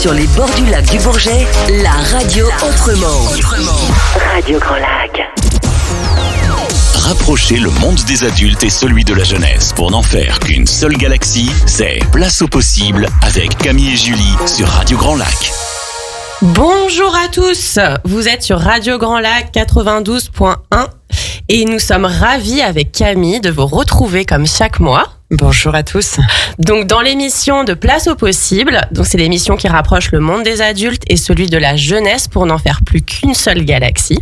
Sur les bords du lac du Bourget, la radio autrement. Radio Grand Lac. Rapprocher le monde des adultes et celui de la jeunesse pour n'en faire qu'une seule galaxie, c'est Place au possible avec Camille et Julie sur Radio Grand Lac. Bonjour à tous, vous êtes sur Radio Grand Lac 92.1 et nous sommes ravis avec Camille de vous retrouver comme chaque mois. Bonjour à tous. Donc dans l'émission de Place au possible, donc c'est l'émission qui rapproche le monde des adultes et celui de la jeunesse pour n'en faire plus qu'une seule galaxie.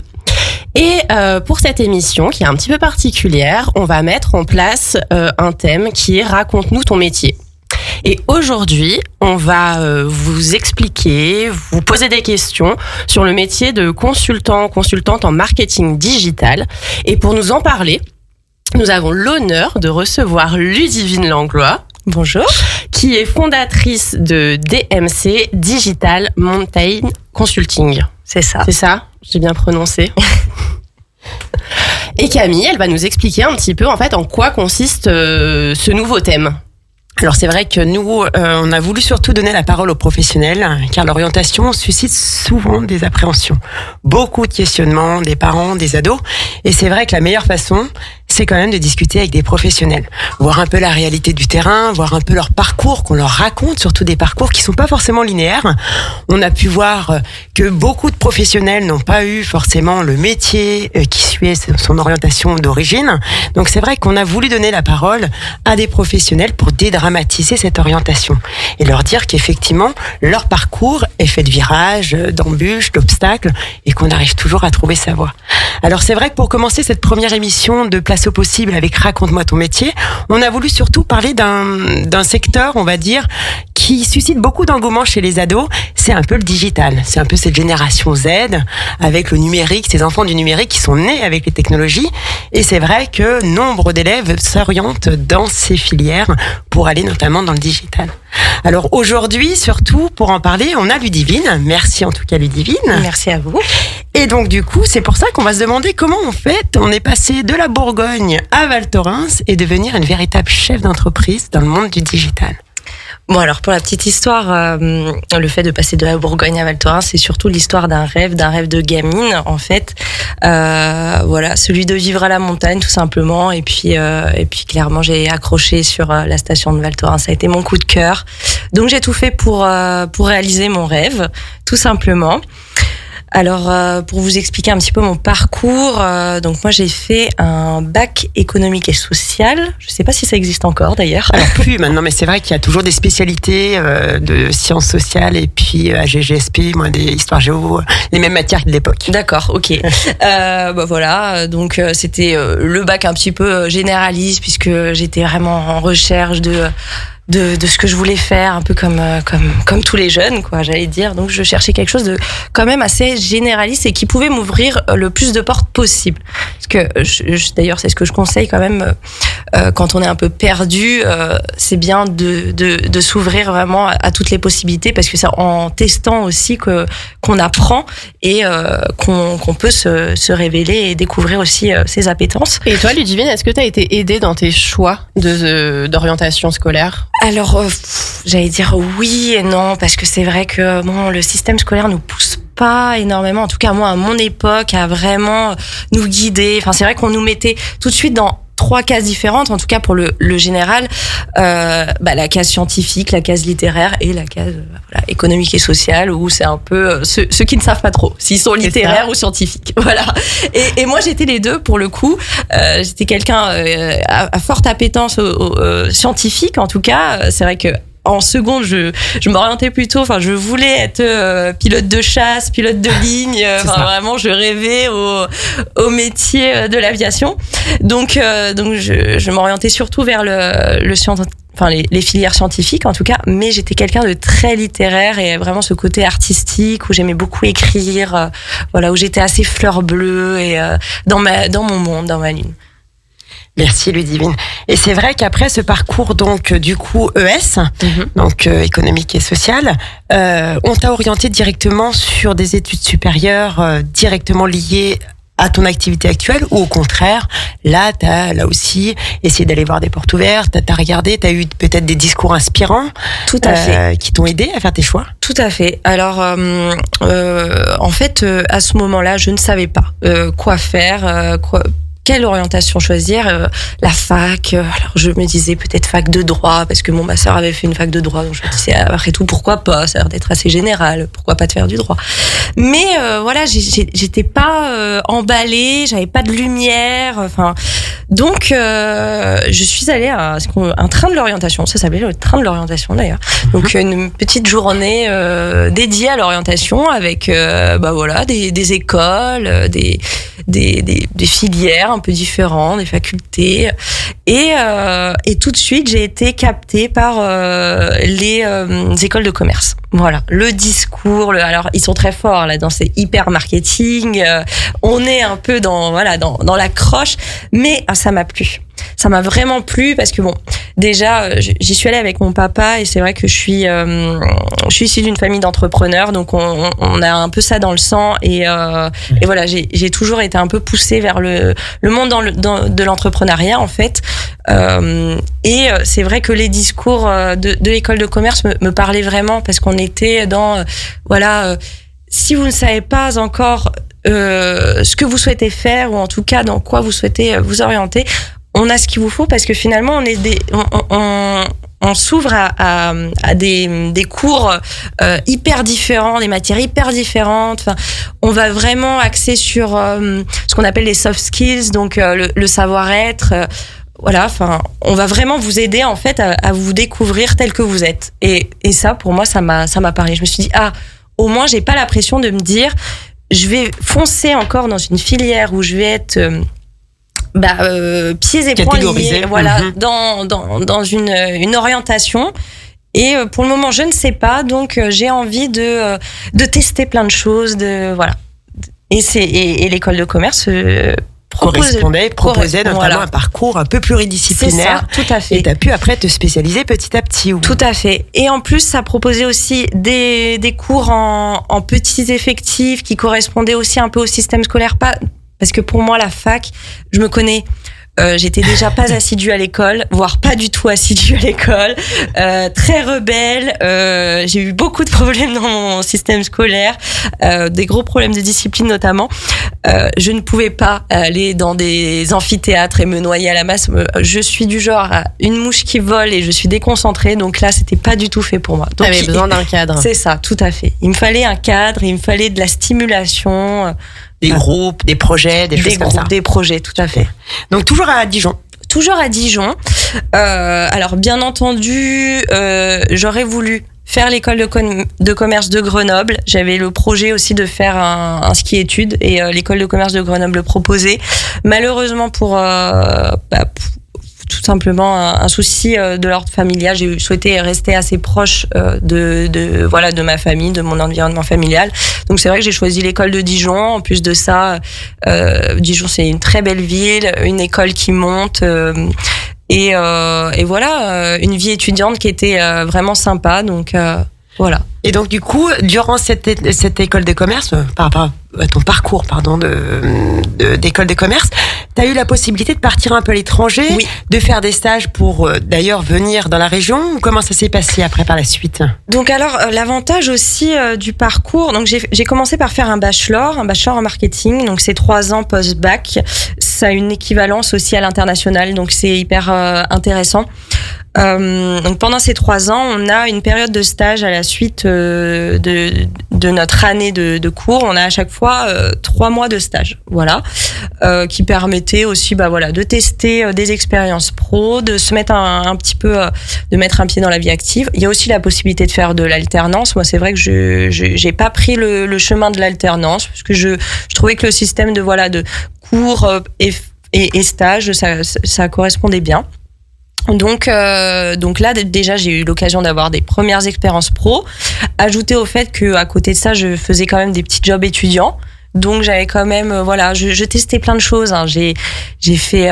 Et pour cette émission qui est un petit peu particulière, on va mettre en place un thème qui est « Raconte-nous ton métier ». Et aujourd'hui, on va vous expliquer, vous poser des questions sur le métier de consultante en marketing digital. Et pour nous en parler, nous avons l'honneur de recevoir Ludivine Langlois. Bonjour. Qui est fondatrice de DMC Digital Mountain Consulting. C'est ça. C'est ça ? J'ai bien prononcé. Et Camille, elle va nous expliquer un petit peu en fait en quoi consiste ce nouveau thème. Alors c'est vrai que nous, on a voulu surtout donner la parole aux professionnels, car l'orientation suscite souvent des appréhensions, beaucoup de questionnements des parents, des ados, et c'est vrai que la meilleure façon, c'est quand même de discuter avec des professionnels, voir un peu la réalité du terrain, voir un peu leur parcours, qu'on leur raconte, surtout des parcours qui sont pas forcément linéaires. On a pu voir que beaucoup de professionnels n'ont pas eu forcément le métier qui suit son orientation d'origine. Donc c'est vrai qu'on a voulu donner la parole à des professionnels pour dédramatiser cette orientation et leur dire qu'effectivement leur parcours est fait de virages, d'embûches, d'obstacles et qu'on arrive toujours à trouver sa voie. Alors c'est vrai que pour commencer cette première émission de Place au possible avec Raconte-moi ton métier, on a voulu surtout parler d'un secteur, on va dire, qui suscite beaucoup d'engouement chez les ados, c'est un peu le digital. C'est un peu cette génération Z avec le numérique, ces enfants du numérique qui sont nés avec les technologies. Et c'est vrai que nombre d'élèves s'orientent dans ces filières pour aller notamment dans le digital. Alors aujourd'hui, surtout pour en parler, on a Ludivine. Merci en tout cas Ludivine. Merci à vous. Et donc du coup, c'est pour ça qu'on va se demander comment on est passé de la Bourgogne à Val Thorens et devenir une véritable chef d'entreprise dans le monde du digital. Bon, alors pour la petite histoire, le fait de passer de la Bourgogne à Val Thorens, c'est surtout l'histoire d'un rêve de gamine en fait. Voilà, celui de vivre à la montagne tout simplement. Et puis clairement, j'ai accroché sur la station de Val Thorens. Ça a été mon coup de cœur. Donc j'ai tout fait pour réaliser mon rêve, tout simplement. Alors, pour vous expliquer un petit peu mon parcours, donc moi j'ai fait un bac économique et social. Je sais pas si ça existe encore d'ailleurs. Alors plus maintenant, mais c'est vrai qu'il y a toujours des spécialités de sciences sociales et puis à GGSP, moi des histoires géo, les mêmes matières que de l'époque. D'accord, ok. Voilà, donc c'était le bac un petit peu généraliste puisque j'étais vraiment en recherche de ce que je voulais faire, un peu comme tous les jeunes, quoi, j'allais dire. Donc, je cherchais quelque chose de quand même assez généraliste et qui pouvait m'ouvrir le plus de portes possible. Parce que, d'ailleurs, c'est ce que je conseille quand même quand on est un peu perdu. C'est bien de s'ouvrir vraiment à toutes les possibilités parce que c'est en testant aussi qu'on apprend et qu'on peut se révéler et découvrir aussi ses appétences. Et toi, Ludivine, est-ce que tu as été aidée dans tes choix d'orientation scolaire ? Alors, j'allais dire oui et non, parce que c'est vrai que le système scolaire nous pousse pas énormément, en tout cas moi à mon époque, à vraiment nous guider. Enfin, c'est vrai qu'on nous mettait tout de suite dans 3 cases différentes, en tout cas pour le général, la case scientifique, la case littéraire et la case économique et sociale, où c'est un peu ceux qui ne savent pas trop s'ils sont littéraires ou scientifiques. Voilà. Et moi j'étais les deux pour le coup. J'étais quelqu'un à forte appétence scientifique, en tout cas. C'est vrai que en seconde, je m'orientais plutôt, je voulais être pilote de chasse, pilote de ligne, vraiment je rêvais au métier de l'aviation. Donc je m'orientais surtout vers les filières scientifiques en tout cas, mais j'étais quelqu'un de très littéraire et vraiment ce côté artistique où j'aimais beaucoup écrire, où j'étais assez fleur bleue et dans mon monde, dans ma ligne. Merci Ludivine. Et c'est vrai qu'après ce parcours donc du coup ES, donc économique et social, on t'a orienté directement sur des études supérieures directement liées à ton activité actuelle, ou au contraire, là, t'as là aussi essayé d'aller voir des portes ouvertes, t'as regardé, t'as eu peut-être des discours inspirants, Tout à fait. qui t'ont aidé à faire tes choix. Tout à fait. Alors, en fait, à ce moment-là, je ne savais pas quoi faire, quelle orientation choisir, la fac. Alors je me disais peut-être fac de droit, parce que ma sœur avait fait une fac de droit, donc je me disais après tout pourquoi pas, ça a l'air d'être assez général, pourquoi pas de faire du droit. Mais voilà, j'étais pas emballée, j'avais pas de lumière, enfin donc je suis allée à un train de l'orientation, ça s'appelait le train de l'orientation d'ailleurs. Donc une petite journée dédiée à l'orientation avec voilà des écoles, des filières un peu différentes, des facultés, et tout de suite j'ai été captée par les écoles de commerce. Voilà, le discours, alors ils sont très forts là-dedans, c'est hyper marketing, on est un peu dans l'accroche, mais ça m'a plu. Ça m'a vraiment plu parce que déjà j'y suis allée avec mon papa, et c'est vrai que je suis issue d'une famille d'entrepreneurs, donc on a un peu ça dans le sang, et voilà, j'ai toujours été un peu poussée vers le monde de l'entrepreneuriat en fait, et c'est vrai que les discours de l'école de commerce me parlaient vraiment, parce qu'on était dans si vous ne savez pas encore ce que vous souhaitez faire, ou en tout cas dans quoi vous souhaitez vous orienter, on a ce qu'il vous faut, parce que finalement on s'ouvre à des cours hyper différents, des matières hyper différentes. Enfin, on va vraiment axer sur ce qu'on appelle les soft skills, donc le savoir-être. Voilà, enfin, on va vraiment vous aider en fait à vous découvrir tel que vous êtes. Et ça, pour moi, ça m'a parlé. Je me suis dit, au moins, j'ai pas la pression de me dire, je vais foncer encore dans une filière où je vais être pieds et poings liés, voilà, dans une orientation. Et pour le moment, je ne sais pas, donc j'ai envie de tester plein de choses, voilà. Et l'école de commerce proposait notamment un parcours un peu pluridisciplinaire. C'est ça, tout à fait. Et tu as pu après te spécialiser petit à petit. Tout à fait. Et en plus, ça proposait aussi des cours en petits effectifs qui correspondaient aussi un peu au système scolaire. Parce que pour moi, la fac, je me connais. J'étais déjà pas assidue à l'école, voire pas du tout assidue à l'école, très rebelle. J'ai eu beaucoup de problèmes dans mon système scolaire, des gros problèmes de discipline notamment. Je ne pouvais pas aller dans des amphithéâtres et me noyer à la masse. Je suis du genre à une mouche qui vole et je suis déconcentrée, donc là c'était pas du tout fait pour moi. Donc t'avais besoin d'un cadre. C'est ça, tout à fait. Il me fallait un cadre, il me fallait de la stimulation. Des groupes, des projets, des choses comme ça. Des projets, tout à fait. Donc toujours à Dijon. Toujours à Dijon. Alors bien entendu, j'aurais voulu faire l'école de commerce de Grenoble. J'avais le projet aussi de faire un ski-études, et l'école de commerce de Grenoble le proposait. Malheureusement pour tout simplement un souci de l'ordre familial, j'ai souhaité rester assez proche de ma famille, de mon environnement familial. Donc c'est vrai que j'ai choisi l'école de Dijon. En plus de ça, Dijon c'est une très belle ville, une école qui monte, et voilà, une vie étudiante qui était vraiment sympa. Donc voilà. Et donc du coup, durant cette école de commerce, par rapport à ton parcours d'école de commerce, tu as eu la possibilité de partir un peu à l'étranger, oui, de faire des stages pour d'ailleurs venir dans la région, ou comment ça s'est passé après par la suite? Donc alors l'avantage aussi du parcours, donc j'ai commencé par faire un bachelor en marketing, donc c'est 3 ans post-bac, ça a une équivalence aussi à l'international, donc c'est hyper intéressant. Donc pendant ces 3 ans, on a une période de stage à la suite de notre année de cours. On a à chaque fois 3 mois de stage, voilà, qui permettait aussi, de tester des expériences pro, de se mettre un petit peu, de mettre un pied dans la vie active. Il y a aussi la possibilité de faire de l'alternance. Moi, c'est vrai que j'ai pas pris le chemin de l'alternance, parce que je trouvais que le système de cours et stage, ça correspondait bien. Donc là déjà j'ai eu l'occasion d'avoir des premières expériences pro, ajouté au fait que à côté de ça je faisais quand même des petits jobs étudiants. Donc j'avais quand même, je testais plein de choses. Hein. J'ai fait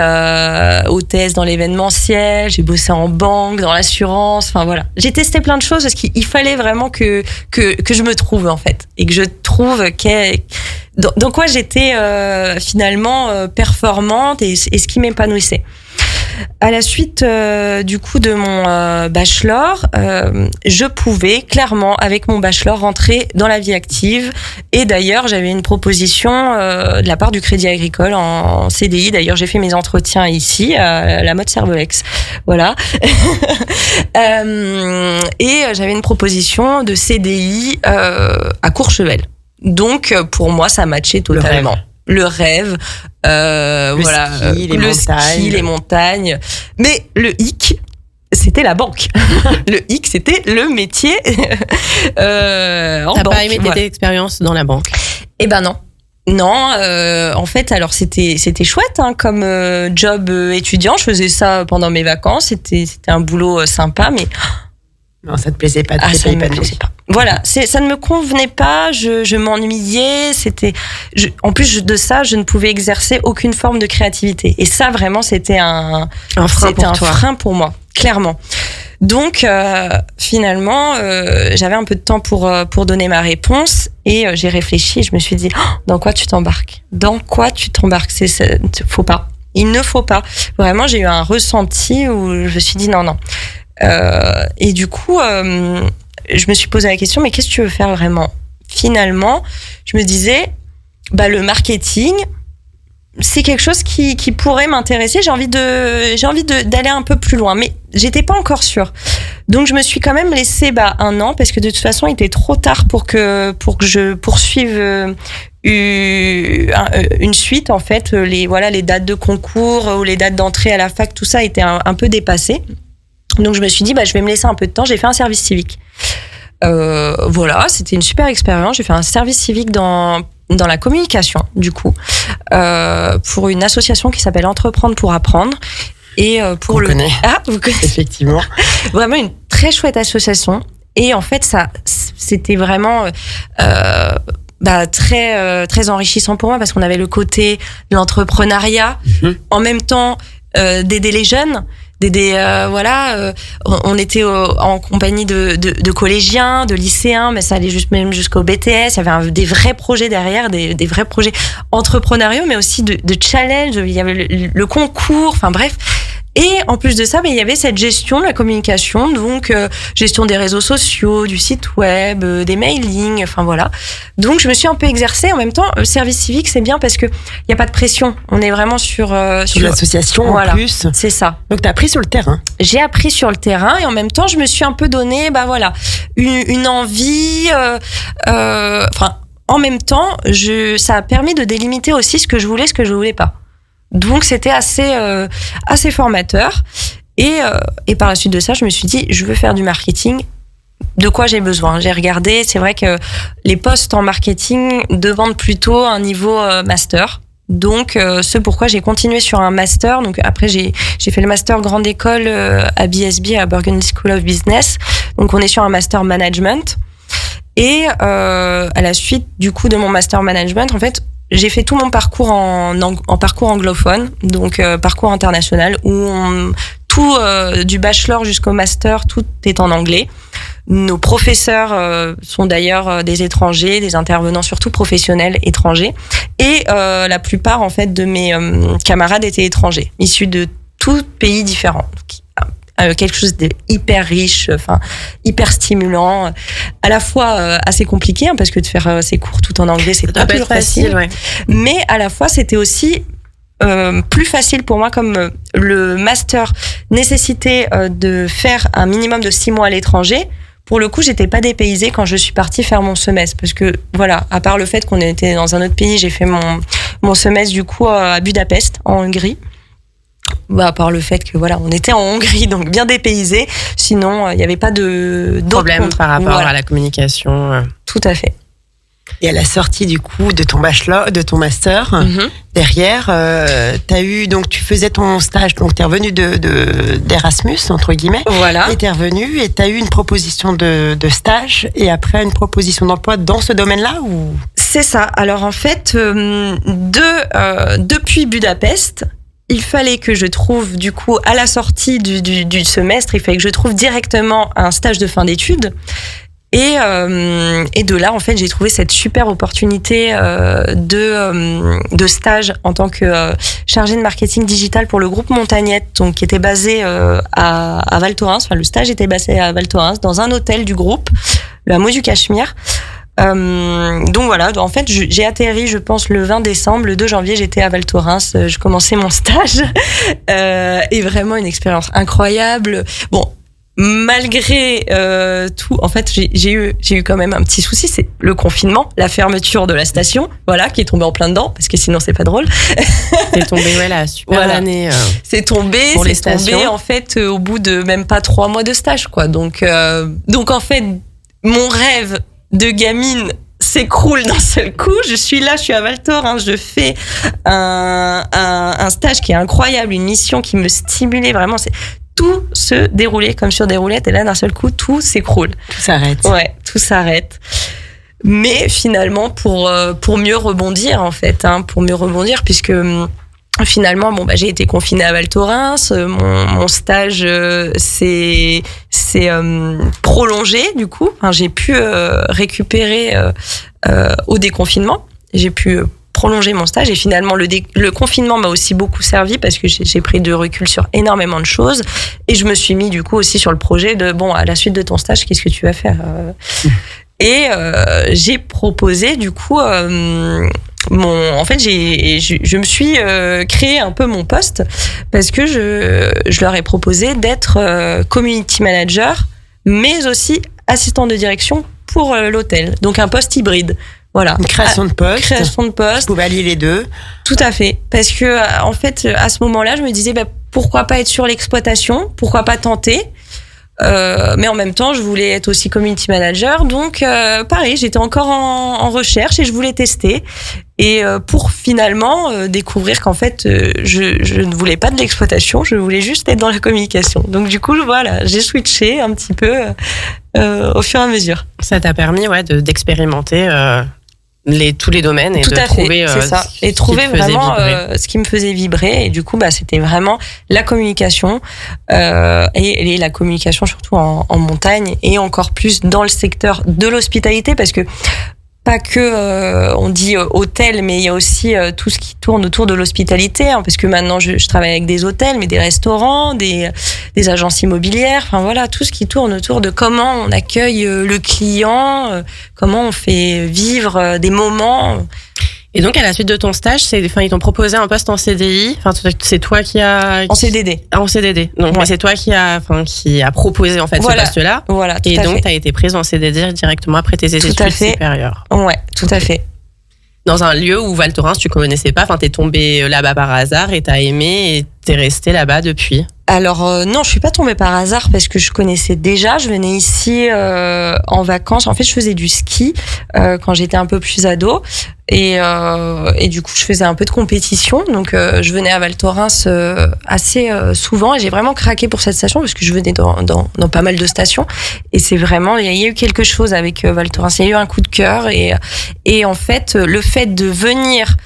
hôtesse dans l'événementiel, j'ai bossé en banque, dans l'assurance. Enfin voilà, j'ai testé plein de choses parce qu'il fallait vraiment que je me trouve en fait et que je trouve dans quoi j'étais finalement performante et ce qui m'épanouissait. À la suite du coup de mon bachelor, je pouvais clairement avec mon bachelor rentrer dans la vie active et d'ailleurs j'avais une proposition de la part du Crédit Agricole en CDI. D'ailleurs j'ai fait mes entretiens ici à la mode Cervelex, voilà. Et j'avais une proposition de CDI à Courchevel. Donc pour moi ça matchait totalement. Le rêve, ski, les montagnes. Mais le hic, c'était la banque. Le hic, c'était le métier en banque. T'as pas aimé tes expériences dans la banque? Eh ben non. Non, en fait, alors c'était chouette hein, comme job étudiant. Je faisais ça pendant mes vacances. C'était un boulot sympa, mais non, ça te plaisait pas. Ça ne me plaisait pas. Voilà, ça ne me convenait pas. Je m'ennuyais. En plus de ça, je ne pouvais exercer aucune forme de créativité. Et ça, vraiment, c'était un frein pour moi, clairement. Donc, finalement, j'avais un peu de temps pour donner ma réponse et j'ai réfléchi. Et je me suis dit, dans quoi tu t'embarques ? Dans quoi tu t'embarques ? Faut pas. Il ne faut pas. Vraiment, j'ai eu un ressenti où je me suis dit non. Et du coup, je me suis posé la question, mais qu'est-ce que tu veux faire vraiment ? Finalement, je me disais, le marketing, c'est quelque chose qui pourrait m'intéresser. J'ai envie d'aller un peu plus loin, mais j'étais pas encore sûre. Donc je me suis quand même laissé 1 an parce que de toute façon, il était trop tard pour que je poursuive une suite en fait. Les dates de concours ou les dates d'entrée à la fac, tout ça était un peu dépassé. Donc je me suis dit je vais me laisser un peu de temps. J'ai fait un service civique. C'était une super expérience. J'ai fait un service civique dans la communication du coup pour une association qui s'appelle Entreprendre pour apprendre et pour vous connaissez effectivement. Vraiment une très chouette association et en fait ça c'était vraiment très très enrichissant pour moi parce qu'on avait le côté de l'entrepreneuriat en même temps d'aider les jeunes. On était en compagnie de collégiens, de lycéens, mais ça allait même jusqu'au BTS. Il y avait des vrais projets derrière, des vrais projets entrepreneuriaux, mais aussi de challenge. Il y avait le concours, enfin bref. Et en plus de ça, il y avait cette gestion de la communication, donc gestion des réseaux sociaux, du site web, des mailings, enfin voilà. Donc je me suis un peu exercée. En même temps, le service civique, c'est bien parce que il y a pas de pression. On est vraiment sur l'association en plus. C'est ça. Donc t'as appris sur le terrain. J'ai appris sur le terrain et en même temps, je me suis un peu donné, une envie. En même temps, ça a permis de délimiter aussi ce que je voulais, ce que je voulais pas. Donc c'était assez formateur et par la suite de ça je me suis dit je veux faire du marketing, de quoi j'ai besoin. J'ai regardé, c'est vrai que les postes en marketing demandent plutôt un niveau master, donc ce pourquoi j'ai continué sur un master. Donc après j'ai fait le master grande école à BSB, à Burgundy School of Business, donc on est sur un master management et à la suite du coup de mon master management en fait j'ai fait tout mon parcours en parcours anglophone, donc parcours international, où tout du bachelor jusqu'au master, tout est en anglais. Nos professeurs sont d'ailleurs des étrangers, des intervenants surtout professionnels étrangers, et la plupart en fait de mes camarades étaient étrangers, issus de tout pays différents. Quelque chose de hyper riche, hyper stimulant, à la fois assez compliqué parce que de faire ces cours tout en anglais c'est pas toujours facile, ouais. Mais à la fois c'était aussi plus facile pour moi comme le master nécessitait de faire un minimum de 6 mois à l'étranger. Pour le coup, j'étais pas dépaysée quand je suis partie faire mon semestre parce que voilà, à part le fait qu'on était dans un autre pays, j'ai fait mon semestre du coup à Budapest en Hongrie. À part le fait que on était en Hongrie, donc bien dépaysé. Sinon, il n'y avait pas de problème par rapport à la communication. Tout à fait. Et à la sortie du coup de ton bachelor, de ton master, derrière, tu faisais ton stage, donc t'es revenu d'Erasmus entre guillemets. Voilà. Et t'es revenu et t'as eu une proposition de stage et après une proposition d'emploi dans ce domaine-là ou? C'est ça. Alors en fait, depuis Budapest, il fallait que je trouve, du coup, à la sortie du semestre, il fallait que je trouve directement un stage de fin d'études. Et de là, en fait, j'ai trouvé cette super opportunité de stage en tant que chargée de marketing digital pour le groupe Montagnette, donc qui était basé à Val Thorens. Enfin, le stage était basé à Val Thorens, dans un hôtel du groupe, le hameau du Cachemire. Donc voilà, en fait, j'ai atterri, je pense, le 20 décembre. Le 2 janvier, j'étais à Val Thorens, je commençais mon stage. Et vraiment une expérience incroyable. Bon, malgré tout, en fait, j'ai eu quand même un petit souci, c'est le confinement, la fermeture de la station, voilà, qui est tombée en plein dedans, parce que sinon c'est pas drôle. C'est tombé, la super année. C'est tombé, pour les stations. En fait, au bout de même pas 3 mois de stage, quoi. Donc en fait, mon rêve de gamine s'écroule d'un seul coup. Je suis à Val Thorens, je fais un stage qui est incroyable, une mission qui me stimulait vraiment. Tout se déroulait comme sur des roulettes, et là, d'un seul coup, tout s'écroule. Tout s'arrête. Ouais, tout s'arrête. Mais finalement, pour mieux rebondir, en fait, puisque finalement, j'ai été confinée à Val Thorens, mon stage s'est prolongé, du coup. Enfin, j'ai pu récupérer au déconfinement. J'ai pu prolonger mon stage, et finalement le confinement m'a aussi beaucoup servi parce que j'ai pris de recul sur énormément de choses, et je me suis mis du coup aussi sur le projet de à la suite de ton stage, qu'est-ce que tu vas faire et j'ai proposé du coup je me suis créé un peu mon poste, parce que je leur ai proposé d'être community manager, mais aussi assistant de direction pour l'hôtel, donc un poste hybride. Voilà. Une création de poste. Création de poste. Vous pouvez allier les deux. Tout à fait. Parce que, en fait, à ce moment-là, je me disais, pourquoi pas être sur l'exploitation? Pourquoi pas tenter? Mais en même temps, je voulais être aussi community manager. Donc, pareil, j'étais encore en recherche et je voulais tester. Et pour finalement découvrir qu'en fait, je ne voulais pas de l'exploitation, je voulais juste être dans la communication. Donc, du coup, voilà, j'ai switché un petit peu au fur et à mesure. Ça t'a permis d'expérimenter tous les domaines et tout de trouver c'est ça. Et trouver vraiment ce qui me faisait vibrer. Et du coup, c'était vraiment la communication et la communication surtout en montagne, et encore plus dans le secteur de l'hospitalité, parce que pas que on dit hôtel, mais il y a aussi tout ce qui tourne autour de l'hospitalité, hein, parce que maintenant je travaille avec des hôtels, mais des restaurants, des agences immobilières, enfin voilà, tout ce qui tourne autour de comment on accueille le client, comment on fait vivre des moments. Et donc, à la suite de ton stage, ils t'ont proposé un poste en CDI. Enfin, c'est toi qui as... En CDD. En CDD. Donc, c'est toi qui a proposé, en fait, ce poste-là. Voilà, tout et à donc, fait. t'as été prise en CDD directement après tes études supérieures. Ouais, tout à fait. Dans un lieu où Val Thorens, tu connaissais pas. Enfin, t'es tombée là-bas par hasard et t'as aimé, et t'es restée là-bas depuis. Alors non, je suis pas tombée par hasard, parce que je connaissais déjà. Je venais ici en vacances. En fait, je faisais du ski quand j'étais un peu plus ado, et du coup, je faisais un peu de compétition. Donc, je venais à Val Thorens assez souvent, et j'ai vraiment craqué pour cette station, parce que je venais dans pas mal de stations. Et c'est vraiment, il y a eu quelque chose avec Val Thorens. Il y a eu un coup de cœur, et en fait, le fait de venir,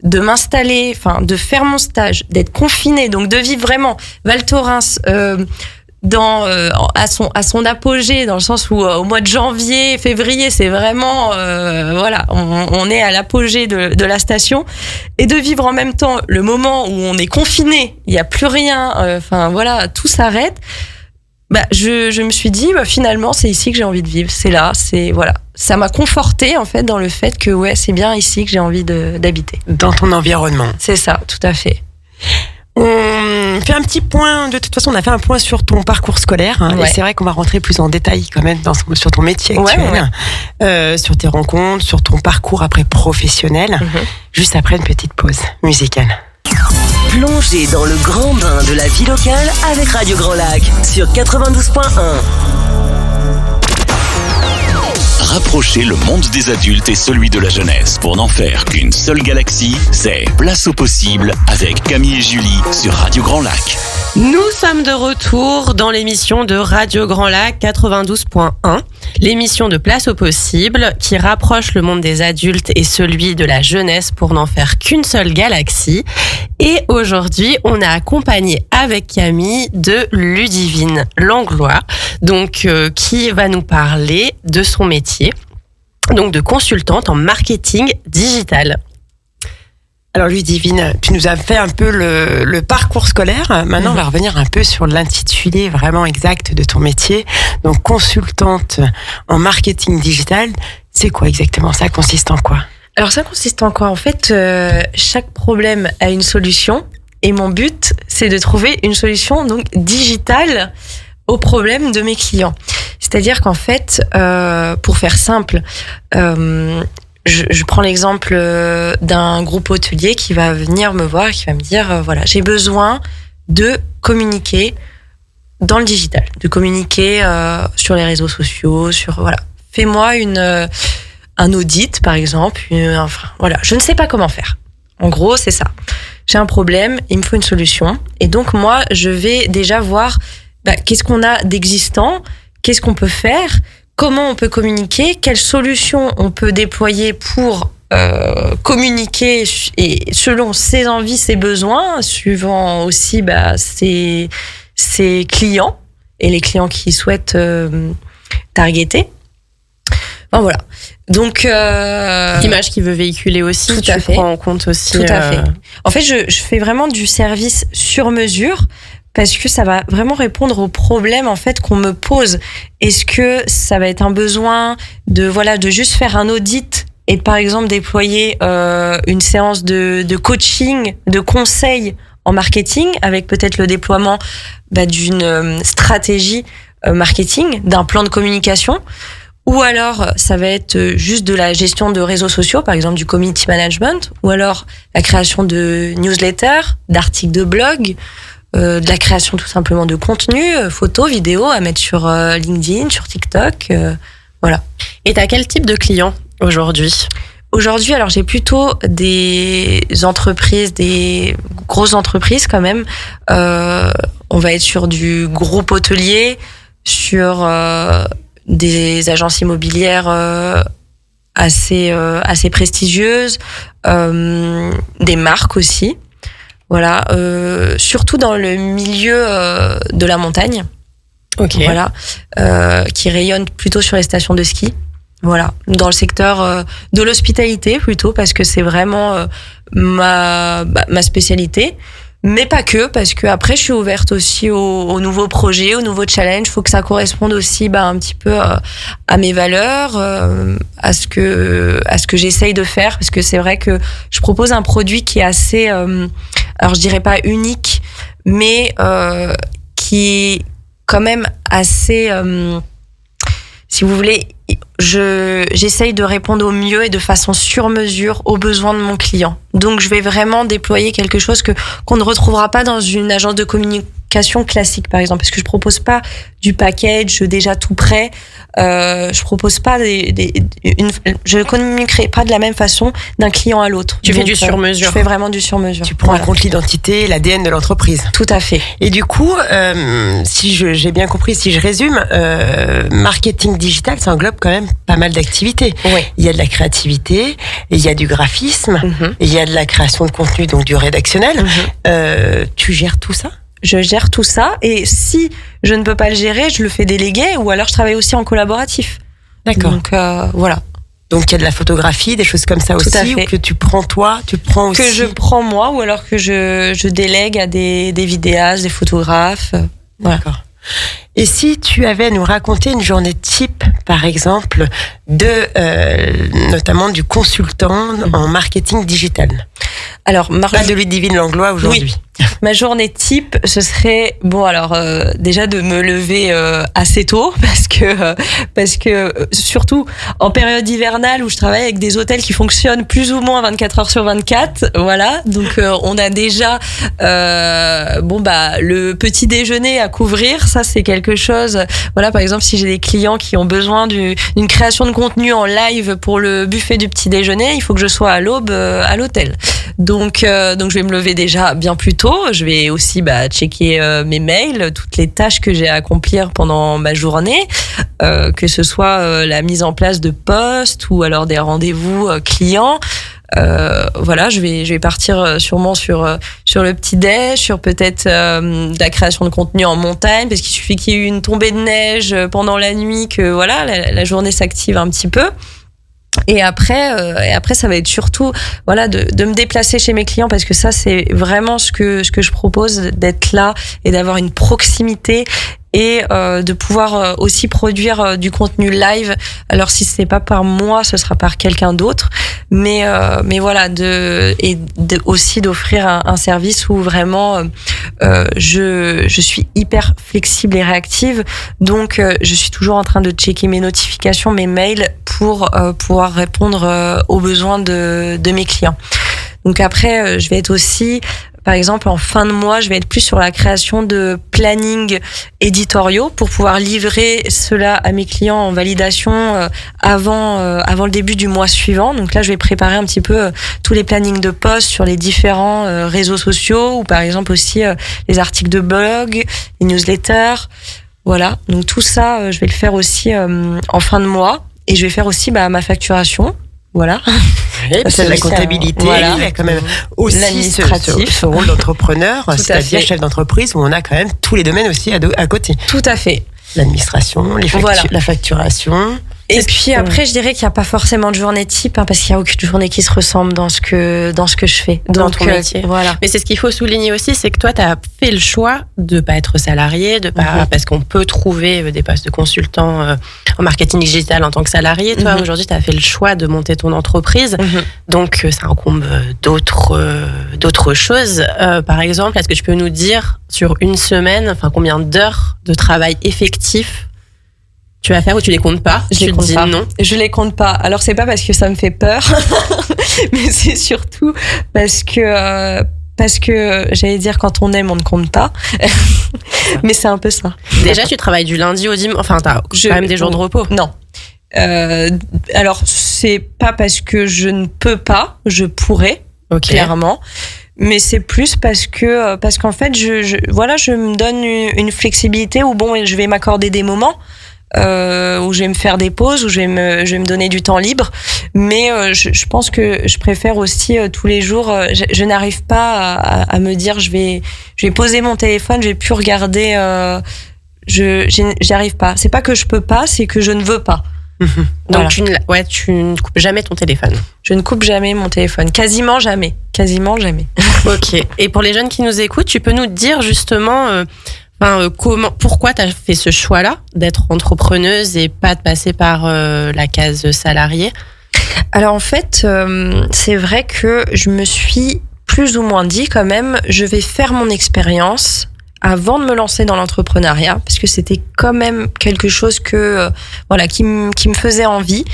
de m'installer, enfin de faire mon stage, d'être confinée, donc de vivre vraiment Val Thorens à son apogée, dans le sens où au mois de janvier, février, c'est vraiment voilà, on est à l'apogée de la station, et de vivre en même temps le moment où on est confiné, il y a plus rien, enfin voilà, tout s'arrête. Je me suis dit, finalement, c'est ici que j'ai envie de vivre. C'est là, voilà. Ça m'a confortée, en fait, dans le fait que, c'est bien ici que j'ai envie d'habiter. Dans ton environnement. C'est ça, tout à fait. On fait un petit point, de toute façon, on a fait un point sur ton parcours scolaire, hein, ouais. Et c'est vrai qu'on va rentrer plus en détail quand même sur ton métier actuel, sur tes rencontres, sur ton parcours après professionnel, juste après une petite pause musicale. Plongez dans le grand bain de la vie locale avec Radio Grand Lac sur 92.1. Rapprocher le monde des adultes et celui de la jeunesse pour n'en faire qu'une seule galaxie, c'est Place au possible avec Camille et Julie sur Radio Grand Lac. Nous sommes de retour dans l'émission de Radio Grand Lac 92.1. l'émission de Place au possible qui rapproche le monde des adultes et celui de la jeunesse pour n'en faire qu'une seule galaxie. Et aujourd'hui, on a accompagné avec Camille de Ludivine Langlois, donc qui va nous parler de son métier, donc de consultante en marketing digital. Alors Ludivine, tu nous as fait un peu le parcours scolaire. Maintenant, on va revenir un peu sur l'intitulé vraiment exact de ton métier. Donc, consultante en marketing digital, c'est quoi exactement? Ça consiste en quoi? Alors ça consiste en quoi? En fait, chaque problème a une solution et mon but, c'est de trouver une solution donc digitale au problème de mes clients. C'est-à-dire qu'en fait, pour faire simple, je prends l'exemple d'un groupe hôtelier qui va venir me voir et qui va me dire voilà, j'ai besoin de communiquer dans le digital, de communiquer sur les réseaux sociaux, voilà. Fais-moi un audit par exemple, voilà, je ne sais pas comment faire. En gros, c'est ça. J'ai un problème, il me faut une solution et donc moi, je vais déjà voir qu'est-ce qu'on a d'existant, qu'est-ce qu'on peut faire, comment on peut communiquer, quelles solutions on peut déployer pour communiquer et selon ses envies, ses besoins, suivant aussi ses clients et les clients qui souhaitent targeter. Bon, voilà. Donc l'image qu'il veut véhiculer aussi, tout tu à fait. Prends en compte aussi. Tout à fait. En fait, je fais vraiment du service sur mesure. Parce que ça va vraiment répondre aux problèmes en fait qu'on me pose. Est-ce que ça va être un besoin de juste faire un audit et par exemple déployer une séance de coaching, de conseil en marketing avec peut-être le déploiement d'une stratégie marketing, d'un plan de communication. Ou alors, ça va être juste de la gestion de réseaux sociaux, par exemple du community management, ou alors la création de newsletters, d'articles de blog, de la création tout simplement de contenu, photos, vidéos à mettre sur LinkedIn, sur TikTok, voilà. Et t'as quel type de clients aujourd'hui? Aujourd'hui, alors j'ai plutôt des entreprises, des grosses entreprises quand même. On va être sur du groupe hôtelier, sur des agences immobilières assez prestigieuses, des marques aussi. Voilà, surtout dans le milieu de la montagne. Ok. Voilà, qui rayonne plutôt sur les stations de ski. Voilà, dans le secteur de l'hospitalité plutôt parce que c'est vraiment ma spécialité. Mais pas que, parce que après je suis ouverte aussi aux nouveaux projets, aux nouveaux challenges. Faut que ça corresponde aussi un petit peu à mes valeurs, à ce que j'essaye de faire, parce que c'est vrai que je propose un produit qui est assez, alors je dirais pas unique, mais qui est quand même assez, si vous voulez, j'essaye de répondre au mieux et de façon sur mesure aux besoins de mon client. Donc, je vais vraiment déployer quelque chose qu'on ne retrouvera pas dans une agence de communication classique, par exemple, parce que je propose pas du package déjà tout prêt. Je propose pas je communiquerai pas de la même façon d'un client à l'autre. Tu fais du sur-mesure. Je fais vraiment du sur-mesure. Tu prends en compte l'identité, l'ADN de l'entreprise. Tout à fait. Et du coup, si j'ai bien compris, si je résume, marketing digital, ça englobe quand même pas mal d'activités. Oui. Il y a de la créativité, et il y a du graphisme, et il y a de la création de contenu, donc du rédactionnel. Tu gères tout ça? Je gère tout ça et si je ne peux pas le gérer, je le fais déléguer ou alors je travaille aussi en collaboratif. D'accord. Donc voilà. Donc il y a de la photographie, des choses comme ça Tout aussi, à fait. ou que tu prends toi, tu prends aussi. Que je prends moi ou alors que je délègue à des vidéastes, des photographes. Voilà. D'accord. Et si tu avais à nous raconter une journée type, par exemple, notamment du consultant en marketing digital. Alors, pas de Ludivine Langlois aujourd'hui. Oui. Ma journée type, ce serait déjà de me lever assez tôt parce que surtout en période hivernale où je travaille avec des hôtels qui fonctionnent plus ou moins 24 heures sur 24, voilà. Donc on a déjà le petit déjeuner à couvrir, ça c'est quelque chose. Voilà, par exemple, si j'ai des clients qui ont besoin d'une création de contenu en live pour le buffet du petit déjeuner, il faut que je sois à l'aube à l'hôtel. Donc je vais me lever déjà bien plus tôt. perso. Je vais aussi checker mes mails, toutes les tâches que j'ai à accomplir pendant ma journée, que ce soit la mise en place de postes ou alors des rendez-vous clients. Je vais partir sûrement sur le petit déj, sur peut-être de la création de contenu en montagne, parce qu'il suffit qu'il y ait eu une tombée de neige pendant la nuit que la journée s'active un petit peu. Et après, ça va être surtout de me déplacer chez mes clients, parce que ça, c'est vraiment ce que je propose, d'être là et d'avoir une proximité et de pouvoir aussi produire du contenu live. Alors si c'est pas par moi, ce sera par quelqu'un d'autre, mais aussi d'offrir un service où vraiment je suis hyper flexible et réactive, donc je suis toujours en train de checker mes notifications, mes mails pour pouvoir répondre aux besoins de mes clients. Donc après, je vais être aussi, par exemple, en fin de mois, je vais être plus sur la création de planning éditoriaux pour pouvoir livrer cela à mes clients en validation avant le début du mois suivant. Donc là, je vais préparer un petit peu tous les plannings de posts sur les différents réseaux sociaux, ou par exemple aussi les articles de blog, les newsletters. Voilà. Donc tout ça, je vais le faire aussi en fin de mois, et je vais faire aussi ma facturation. Voilà. C'est la comptabilité, il y a quand même aussi ce rôle d'entrepreneur, c'est-à-dire chef d'entreprise, où on a quand même tous les domaines aussi à côté. Tout à fait. L'administration, la facturation. Et puis après, je dirais qu'il n'y a pas forcément de journée type, parce qu'il n'y a aucune journée qui se ressemble dans ce que je fais. Dans ton métier. Voilà. Mais c'est ce qu'il faut souligner aussi, c'est que toi, tu as fait le choix de pas être salarié, parce qu'on peut trouver des postes de consultant en marketing digital en tant que salarié. Toi, aujourd'hui, tu as fait le choix de monter ton entreprise. Donc, ça incombe d'autres choses. Par exemple, est-ce que tu peux nous dire sur une semaine, combien d'heures de travail effectif tu vas faire, ou tu les comptes pas? Je les compte pas. Alors c'est pas parce que ça me fait peur, mais c'est surtout parce que j'allais dire, quand on aime, on ne compte pas. Mais c'est un peu ça. Déjà, tu travailles du lundi au dimanche. T'as quand même des jours de repos? Non. Alors c'est pas parce que je ne peux pas, je pourrais, clairement. Mais c'est plus parce qu'en fait, je me donne une flexibilité où je vais m'accorder des moments. Où je vais me faire des pauses, où je vais me donner du temps libre, mais je pense que je préfère aussi tous les jours. Je n'arrive pas à me dire je vais poser mon téléphone, je vais plus regarder. J'arrive pas. C'est pas que je peux pas, c'est que je ne veux pas. Donc tu ne coupes jamais ton téléphone? Je ne coupe jamais mon téléphone, quasiment jamais. Ok. Et pour les jeunes qui nous écoutent, tu peux nous dire justement pourquoi tu as fait ce choix-là d'être entrepreneuse et pas de passer par la case salariée? Alors en fait, c'est vrai que je me suis plus ou moins dit quand même, je vais faire mon expérience avant de me lancer dans l'entrepreneuriat, parce que c'était quand même quelque chose qui me faisait envie.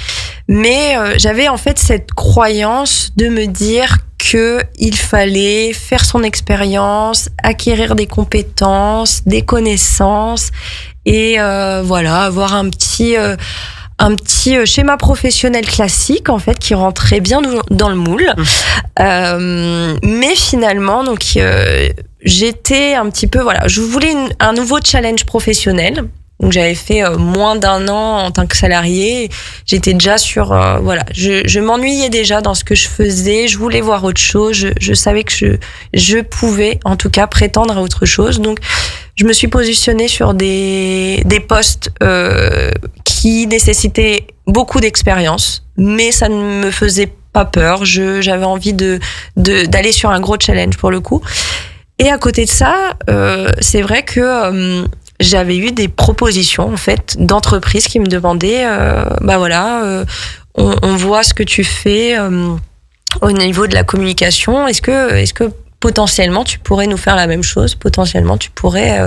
Mais j'avais en fait cette croyance de me dire que il fallait faire son expérience, acquérir des compétences, des connaissances, et avoir un petit schéma professionnel classique, en fait, qui rentrait bien dans le moule. Mais finalement, j'étais un petit peu, je voulais un nouveau challenge professionnel. Donc j'avais fait moins d'1 an en tant que salarié. J'étais déjà sur, je m'ennuyais déjà dans ce que je faisais. Je voulais voir autre chose. Je savais que je pouvais, en tout cas, prétendre à autre chose. Donc je me suis positionnée sur des postes qui nécessitaient beaucoup d'expérience, mais ça ne me faisait pas peur. J'avais envie d'aller sur un gros challenge pour le coup. Et à côté de ça, c'est vrai que j'avais eu des propositions en fait d'entreprises qui me demandaient on voit ce que tu fais au niveau de la communication, est-ce que potentiellement tu pourrais nous faire la même chose, potentiellement tu pourrais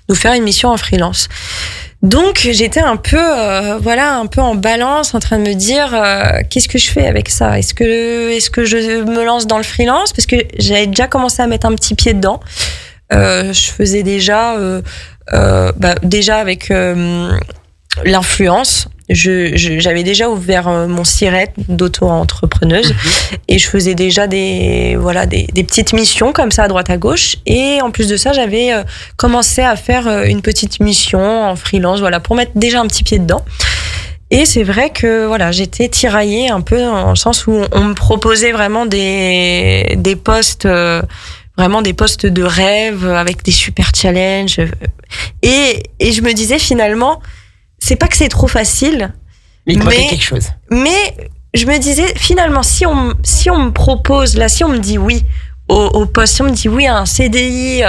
nous faire une mission en freelance. Donc j'étais un peu en balance, en train de me dire qu'est-ce que je fais avec ça, est-ce que je me lance dans le freelance, parce que j'avais déjà commencé à mettre un petit pied dedans. Je faisais déjà avec l'influence, j'avais déjà ouvert mon siret d'auto-entrepreneuse et je faisais déjà des petites missions comme ça à droite à gauche. Et en plus de ça, j'avais commencé à faire une petite mission en freelance, voilà, pour mettre déjà un petit pied dedans. Et c'est vrai que voilà, j'étais tiraillée un peu dans le sens où on me proposait vraiment des postes, vraiment des postes de rêve avec des super challenges. Et je me disais finalement, c'est pas que c'est trop facile, mais il manquait quelque chose. Mais je me disais finalement, si on me propose là, si on me dit oui au poste, si on me dit oui à un CDI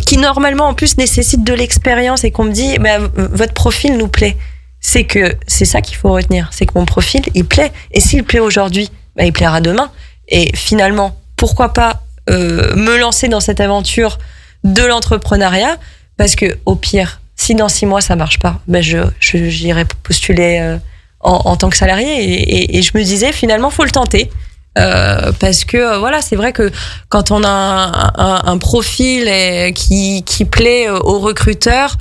qui normalement en plus nécessite de l'expérience et qu'on me dit votre profil nous plaît. C'est ça qu'il faut retenir, c'est que mon profil, il plaît. Et s'il plaît aujourd'hui, il plaira demain. Et finalement, pourquoi pas me lancer dans cette aventure de l'entrepreneuriat, parce que au pire, si dans 6 mois ça marche pas, j'irai postuler en tant que salarié. Et je me disais, finalement, faut le tenter. Parce que voilà, c'est vrai que quand on a un profil qui plaît aux recruteurs,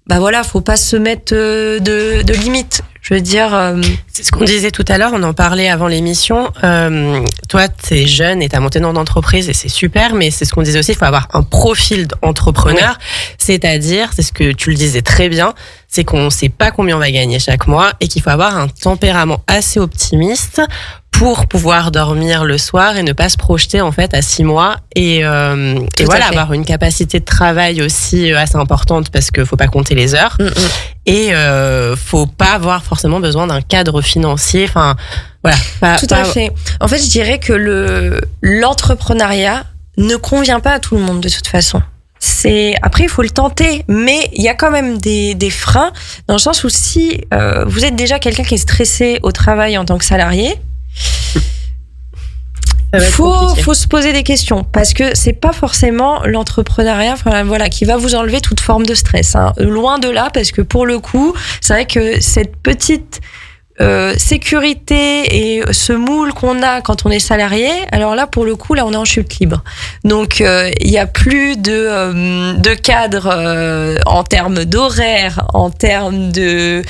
voilà, faut pas se mettre de limites. Je veux dire, c'est ce qu'on disait tout à l'heure, on en parlait avant l'émission. Toi, t'es jeune et t'as monté dans l'entreprise et c'est super, mais c'est ce qu'on disait aussi, il faut avoir un profil d'entrepreneur. C'est-à-dire, c'est ce que tu le disais très bien, c'est qu'on sait pas combien on va gagner chaque mois et qu'il faut avoir un tempérament assez optimiste pour pouvoir dormir le soir et ne pas se projeter en fait à 6 mois et voilà, avoir une capacité de travail aussi assez importante parce que faut pas compter les heures et faut pas avoir forcément besoin d'un cadre financier. Enfin voilà. Tout à fait. En fait, je dirais que l'entrepreneuriat ne convient pas à tout le monde de toute façon. Après il faut le tenter, mais il y a quand même des freins dans le sens où si vous êtes déjà quelqu'un qui est stressé au travail en tant que salarié, faut se poser des questions parce que c'est pas forcément l'entrepreneuriat qui va vous enlever toute forme de stress, hein. Loin de là, parce que pour le coup c'est vrai que cette petite sécurité et ce moule qu'on a quand on est salarié, alors là pour le coup là on est en chute libre, donc il y a plus de cadre en termes d'horaire, en termes de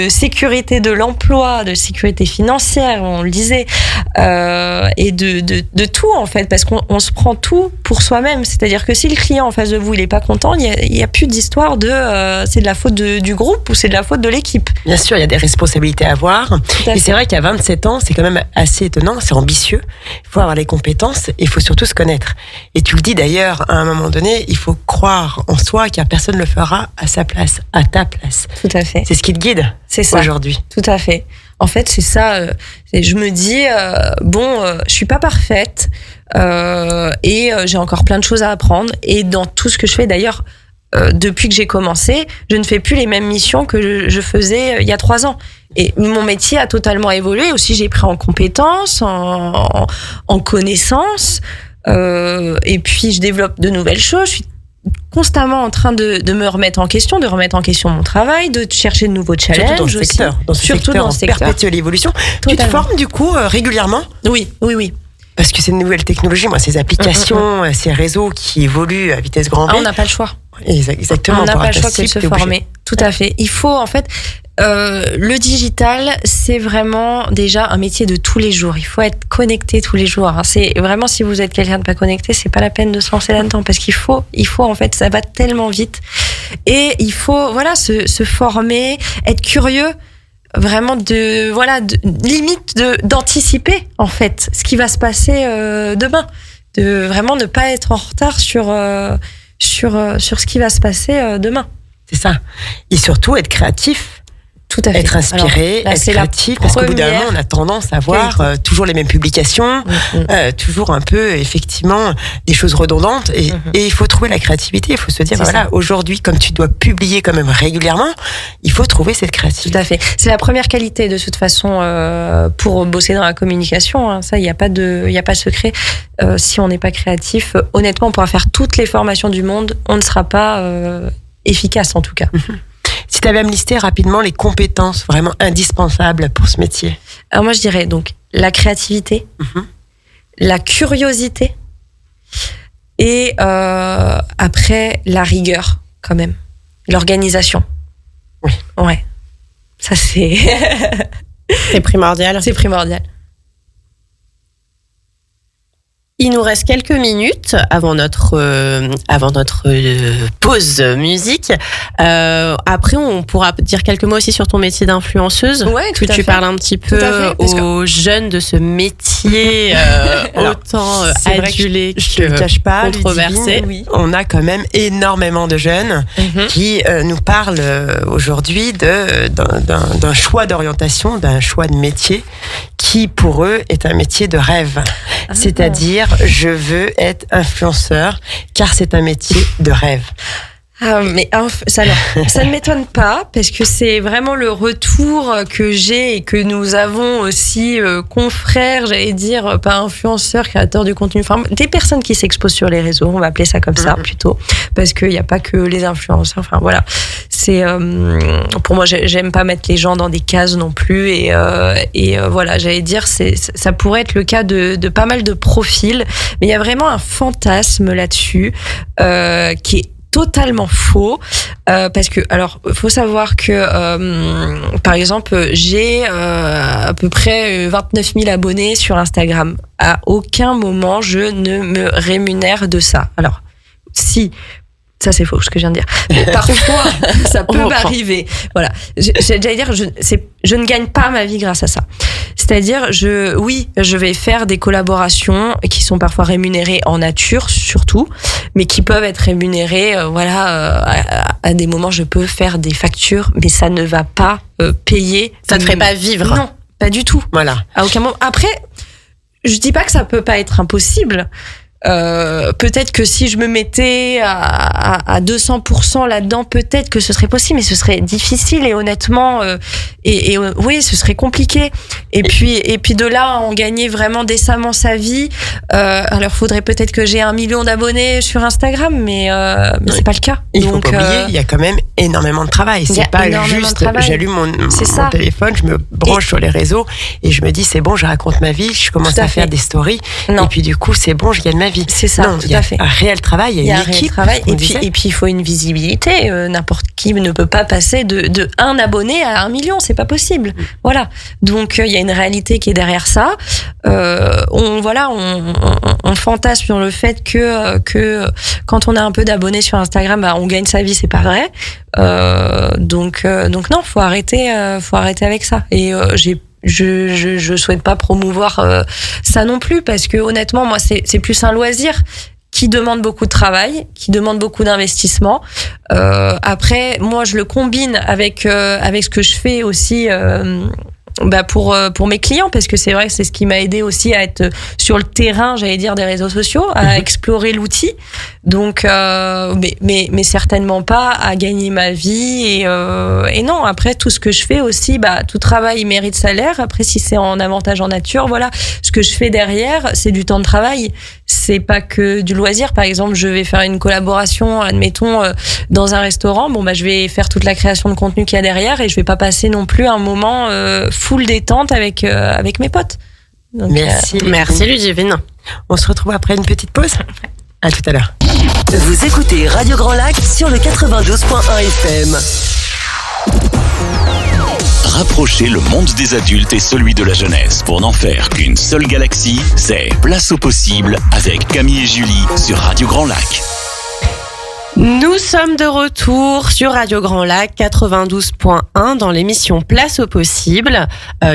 sécurité de l'emploi, de sécurité financière, on le disait, et de tout en fait, parce qu'on se prend tout pour soi-même. C'est-à-dire que si le client en face de vous il est pas content, il y a plus d'histoire c'est de la faute du groupe ou c'est de la faute de l'équipe. Bien sûr, il y a des responsabilités à avoir. Et c'est vrai qu'à 27 ans, c'est quand même assez étonnant, c'est ambitieux. Il faut avoir les compétences et il faut surtout se connaître. Et tu le dis d'ailleurs, à un moment donné, il faut croire en soi car personne ne le fera à sa place, à ta place. Tout à fait. C'est ce qui te guide aujourd'hui. Tout à fait. En fait, c'est ça. Je me dis, je suis pas parfaite et j'ai encore plein de choses à apprendre. Et dans tout ce que je fais, d'ailleurs, depuis que j'ai commencé, je ne fais plus les mêmes missions que je faisais il y a 3 ans. Et mon métier a totalement évolué. Aussi, j'ai pris en compétences, en connaissances. Et puis, je développe de nouvelles choses. Je suis constamment en train de me remettre en question, de remettre en question mon travail, de chercher de nouveaux challenges. Surtout dans ce secteur, perpétuelle évolution. Tu te formes du coup régulièrement ? Oui. Parce que ces nouvelles technologies, ces applications, ces réseaux qui évoluent à vitesse grand V. On n'a pas le choix. Exactement. On n'a pas le choix que de se former. Tout à fait. Il faut en fait. Le digital, c'est vraiment déjà un métier de tous les jours. Il faut être connecté tous les jours. C'est vraiment, si vous êtes quelqu'un de pas connecté, c'est pas la peine de se lancer là-dedans parce qu'il faut en fait, ça va tellement vite et il faut se former, être curieux, vraiment limite d'anticiper en fait ce qui va se passer demain, de vraiment ne pas être en retard sur ce qui va se passer demain. C'est ça. Et surtout être créatif. Tout à fait. Être inspiré, être créatif, parce qu'au bout d'un moment, on a tendance à voir toujours les mêmes publications, toujours un peu, effectivement, des choses redondantes. Et il faut trouver la créativité. Il faut se dire, aujourd'hui, comme tu dois publier quand même régulièrement, il faut trouver cette créativité. Tout à fait. C'est la première qualité, de toute façon, pour bosser dans la communication. Hein. Ça, il n'y a pas de secret. Si on n'est pas créatif, honnêtement, on pourra faire toutes les formations du monde. On ne sera pas efficace, en tout cas. Si tu avais à me lister rapidement les compétences vraiment indispensables pour ce métier. Alors moi, je dirais donc la créativité, la curiosité et après la rigueur quand même, l'organisation. Oui. Ouais. Ça, c'est C'est primordial. c'est primordial. Il nous reste quelques minutes avant notre pause musique. Après, on pourra dire quelques mots aussi sur ton métier d'influenceuse. Ouais, tout que à tu fait. parles un petit peu Tout à fait, parce aux jeunes de ce métier autant c'est vrai adulé je te le cache pas, controversé. Ludivine, Oui. on a quand même énormément de jeunes qui nous parlent aujourd'hui d'un choix d'orientation, d'un choix de métier qui pour eux est un métier de rêve. C'est-à-dire, je veux être influenceur car c'est un métier de rêve. Ah, mais ça ne m'étonne pas parce que c'est vraiment le retour que j'ai et que nous avons aussi confrères, j'allais dire, pas influenceurs, créateurs du contenu, enfin des personnes qui s'exposent sur les réseaux, on va appeler ça comme ça plutôt, parce qu'il n'y a pas que les influenceurs, enfin voilà. C'est pour moi, j'aime pas mettre les gens dans des cases non plus et voilà, j'allais dire, ça pourrait être le cas de pas mal de profils, mais il y a vraiment un fantasme là-dessus qui est totalement faux parce que alors faut savoir que par exemple j'ai à peu près 29 000 abonnés sur Instagram. À aucun moment je ne me rémunère de ça. Alors si ça c'est faux ce que je viens de dire, mais parfois ça peut m'arriver. Voilà, j'allais dire je ne gagne pas ma vie grâce à ça. C'est-à-dire, je vais faire des collaborations qui sont parfois rémunérées en nature, surtout, mais qui peuvent être rémunérées, à des moments, je peux faire des factures, mais ça ne va pas payer. Ça te ferait pas vivre. Non, pas du tout. Voilà. À aucun moment. Après, je dis pas que ça peut pas être impossible. Peut-être que si je me mettais à 200% là-dedans, peut-être que ce serait possible, mais ce serait difficile et honnêtement, oui, ce serait compliqué. Et puis de là à en gagner vraiment décemment sa vie, alors faudrait peut-être que j'ai 1 million d'abonnés sur Instagram, mais c'est pas le cas. Il faut pas oublier, il y a quand même énormément de travail. C'est pas juste, j'allume mon téléphone, je me branche sur les réseaux et je me dis c'est bon, je raconte ma vie, je commence à faire des stories et puis du coup c'est bon, je gagne ma vie. C'est ça, non, tout à fait. Un réel travail, il y a une équipe. Et puis il faut une visibilité. N'importe qui ne peut pas passer de 1 abonné à 1 million, c'est pas possible. Voilà. Donc il y a une réalité qui est derrière ça. On fantasme sur le fait que quand on a un peu d'abonnés sur Instagram, on gagne sa vie, c'est pas vrai. Donc non, faut arrêter avec ça. Et je souhaite pas promouvoir ça non plus parce que honnêtement moi c'est plus un loisir qui demande beaucoup de travail, qui demande beaucoup d'investissement. Après moi je le combine avec ce que je fais aussi pour mes clients parce que c'est vrai que c'est ce qui m'a aidé aussi à être sur le terrain, j'allais dire, des réseaux sociaux, à explorer l'outil. Donc mais certainement pas à gagner ma vie et non, après tout ce que je fais aussi, tout travail il mérite salaire. Après si c'est en avantage en nature, voilà, ce que je fais derrière, c'est du temps de travail. C'est pas que du loisir. Par exemple, je vais faire une collaboration, admettons, dans un restaurant. Je vais faire toute la création de contenu qu'il y a derrière et je vais pas passer non plus un moment full détente avec mes potes. Donc, merci Ludivine. On se retrouve après une petite pause. À tout à l'heure. Vous écoutez Radio Grand Lac sur le 92.1 FM. Rapprocher le monde des adultes et celui de la jeunesse pour n'en faire qu'une seule galaxie, c'est Place au possible avec Camille et Julie sur Radio Grand Lac. Nous sommes de retour sur Radio Grand Lac 92.1 dans l'émission Place au possible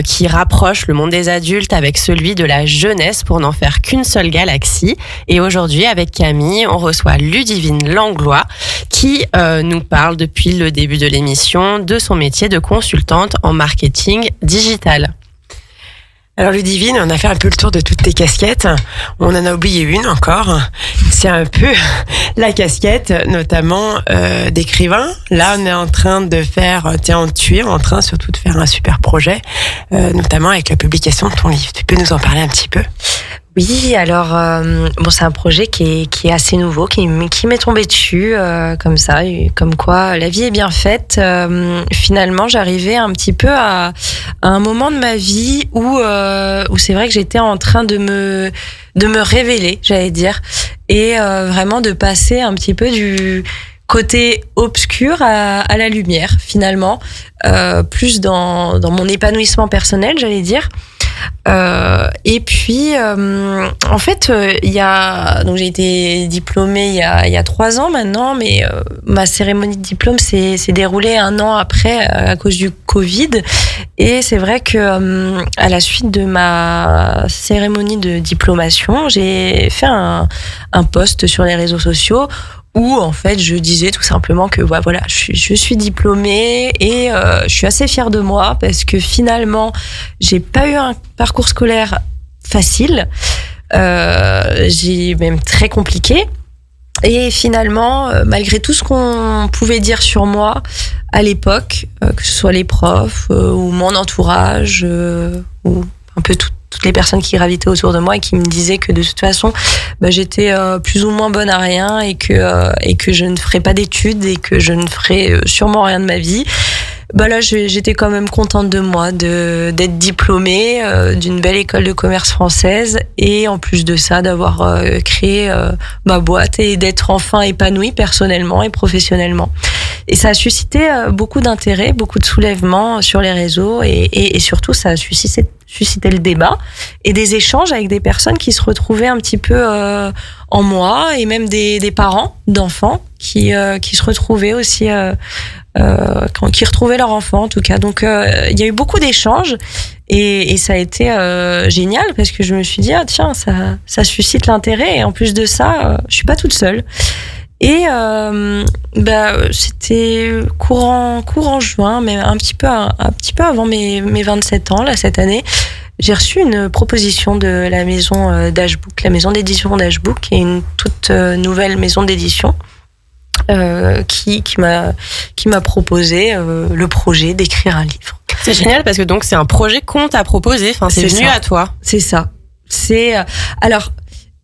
qui rapproche le monde des adultes avec celui de la jeunesse pour n'en faire qu'une seule galaxie. Et aujourd'hui avec Camille, on reçoit Ludivine Langlois qui nous parle depuis le début de l'émission de son métier de consultante en marketing digital. Alors Ludivine, on a fait un peu le tour de toutes tes casquettes. On en a oublié une encore. C'est un peu la casquette, notamment d'écrivain. Là, on est en train de faire, tu es en train surtout de faire un super projet, notamment avec la publication de ton livre. Tu peux nous en parler un petit peu ? Oui, alors c'est un projet qui est assez nouveau, qui m'est tombé dessus comme ça, comme quoi la vie est bien faite. Finalement, j'arrivais un petit peu à un moment de ma vie où c'est vrai que j'étais en train de me révéler, j'allais dire, et vraiment de passer un petit peu côté obscur à la lumière finalement, plus dans mon épanouissement personnel, j'allais dire. Et puis en fait donc j'ai été diplômée il y a 3 ans maintenant, mais ma cérémonie de diplôme s'est déroulée 1 an après à cause du Covid. Et c'est vrai que à la suite de ma cérémonie de diplomation, j'ai fait un post sur les réseaux sociaux où en fait je disais tout simplement que voilà, je suis diplômée et je suis assez fière de moi parce que finalement j'ai pas eu un parcours scolaire facile, j'ai même très compliqué. Et finalement, malgré tout ce qu'on pouvait dire sur moi à l'époque, que ce soit les profs ou mon entourage ou un peu toutes les personnes qui gravitaient autour de moi et qui me disaient que de toute façon, j'étais plus ou moins bonne à rien et que je ne ferais pas d'études et que je ne ferais sûrement rien de ma vie. Là, j'étais quand même contente de moi, d'être diplômée d'une belle école de commerce française et en plus de ça, d'avoir créé ma boîte et d'être enfin épanouie personnellement et professionnellement. Et ça a suscité beaucoup d'intérêt, beaucoup de soulèvement sur les réseaux et surtout, ça a suscité le débat et des échanges avec des personnes qui se retrouvaient un petit peu en moi et même des parents d'enfants qui se retrouvaient aussi qui retrouvaient leur enfant en tout cas. Donc il y a eu beaucoup d'échanges et ça a été génial parce que je me suis dit tiens, ça suscite l'intérêt et en plus de ça je suis pas toute seule. Et c'était courant juin, mais un petit peu avant mes 27 ans là cette année. J'ai reçu une proposition de la maison d'Ashbook, la maison d'édition d'Ashbook, qui est une toute nouvelle maison d'édition qui m'a proposé le projet d'écrire un livre. C'est génial parce que donc c'est un projet qu'on t'a proposé, enfin c'est venu à toi. C'est ça. Alors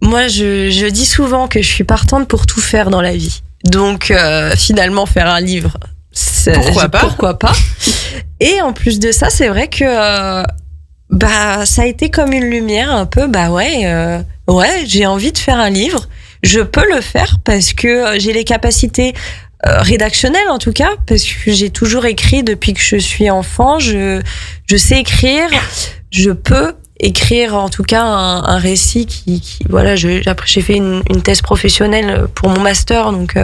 moi je dis souvent que je suis partante pour tout faire dans la vie. Donc finalement faire un livre, pourquoi pas. Et en plus de ça, c'est vrai que ça a été comme une lumière un peu. J'ai envie de faire un livre. Je peux le faire parce que j'ai les capacités rédactionnelles en tout cas, parce que j'ai toujours écrit depuis que je suis enfant. Je sais écrire. Je peux écrire en tout cas un récit qui voilà. Après j'ai fait une thèse professionnelle pour mon master, donc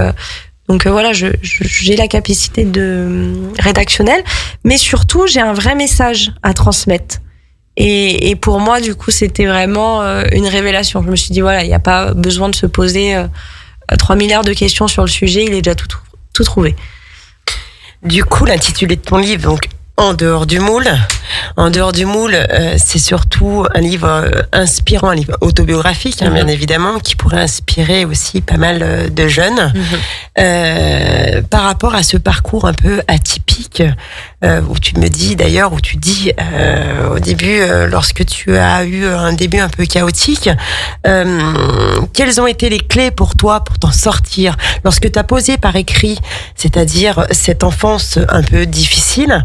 voilà, j'ai la capacité de rédactionnelle, mais surtout j'ai un vrai message à transmettre. Et pour moi, du coup, c'était vraiment une révélation. Je me suis dit, voilà, il n'y a pas besoin de se poser 3 milliards de questions sur le sujet, il est déjà tout trouvé. Du coup, l'intitulé de ton livre, donc En dehors du moule. En dehors du moule, c'est surtout un livre inspirant, un livre autobiographique, bien évidemment, qui pourrait inspirer aussi pas mal de jeunes. Par rapport à ce parcours un peu atypique, où tu me dis d'ailleurs, où tu dis au début, lorsque tu as eu un début un peu chaotique, quelles ont été les clés pour toi pour t'en sortir lorsque tu as posé par écrit, c'est-à-dire cette enfance un peu difficile,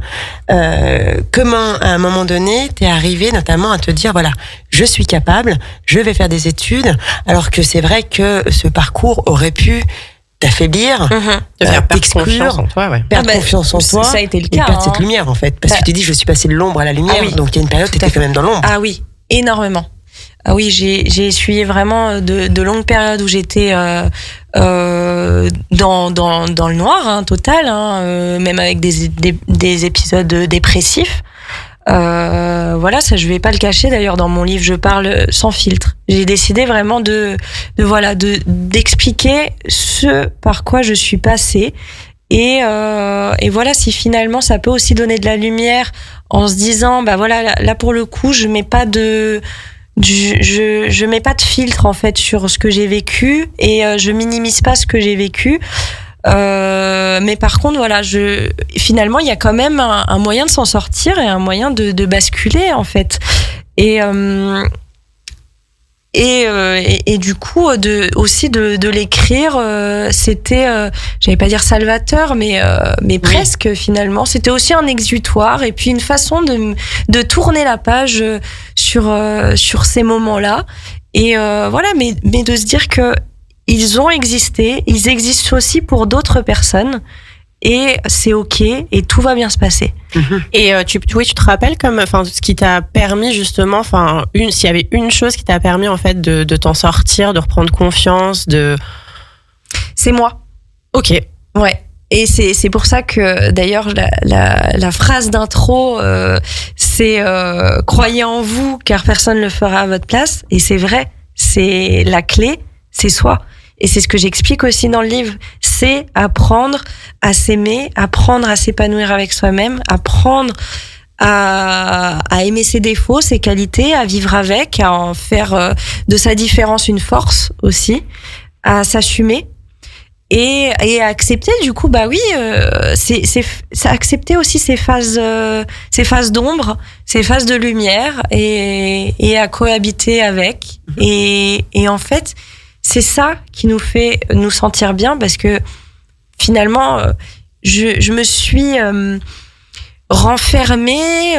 comment à un moment donné t'es arrivé notamment à te dire voilà, je suis capable, je vais faire des études, alors que c'est vrai que ce parcours aurait pu t'affaiblir, te faire perdre confiance en toi, perdre confiance en toi, ça a été le et cas, perdre cette lumière en fait, parce que tu dis je suis passé de l'ombre à la lumière, donc il y a une période où tu étais quand même dans l'ombre. Ah oui, énormément. Ah oui, j'ai essuyé vraiment de longues périodes où j'étais dans le noir total, même avec des épisodes dépressifs. Voilà, ça je vais pas le cacher. D'ailleurs, dans mon livre, je parle sans filtre. J'ai décidé vraiment d'expliquer ce par quoi je suis passée. Et voilà, si finalement ça peut aussi donner de la lumière en se disant, voilà, là pour le coup, je mets pas de filtre en fait sur ce que j'ai vécu et je minimise pas ce que j'ai vécu. Mais par contre, voilà, finalement, il y a quand même un moyen de s'en sortir et un moyen de basculer en fait. Et du coup, aussi de l'écrire, c'était, j'allais pas dire salvateur, mais presque finalement. C'était aussi un exutoire et puis une façon de tourner la page sur ces moments-là. Et voilà, mais de se dire que ils ont existé, ils existent aussi pour d'autres personnes. Et c'est ok, et tout va bien se passer. Et tu te rappelles ce qui t'a permis justement, s'il y avait une chose qui t'a permis en fait de t'en sortir, de reprendre confiance, C'est moi. Ok. Ouais. Et c'est pour ça que d'ailleurs la phrase d'intro c'est croyez en vous car personne ne le fera à votre place. Et c'est vrai, c'est la clé, c'est soi. Et c'est ce que j'explique aussi dans le livre, c'est apprendre à s'aimer, apprendre à s'épanouir avec soi-même, apprendre à aimer ses défauts, ses qualités, à vivre avec, à en faire de sa différence une force aussi, à s'assumer et à accepter du coup c'est accepter aussi ces phases d'ombre, ces phases de lumière et à cohabiter avec et en fait c'est ça qui nous fait nous sentir bien parce que finalement, je me suis renfermée,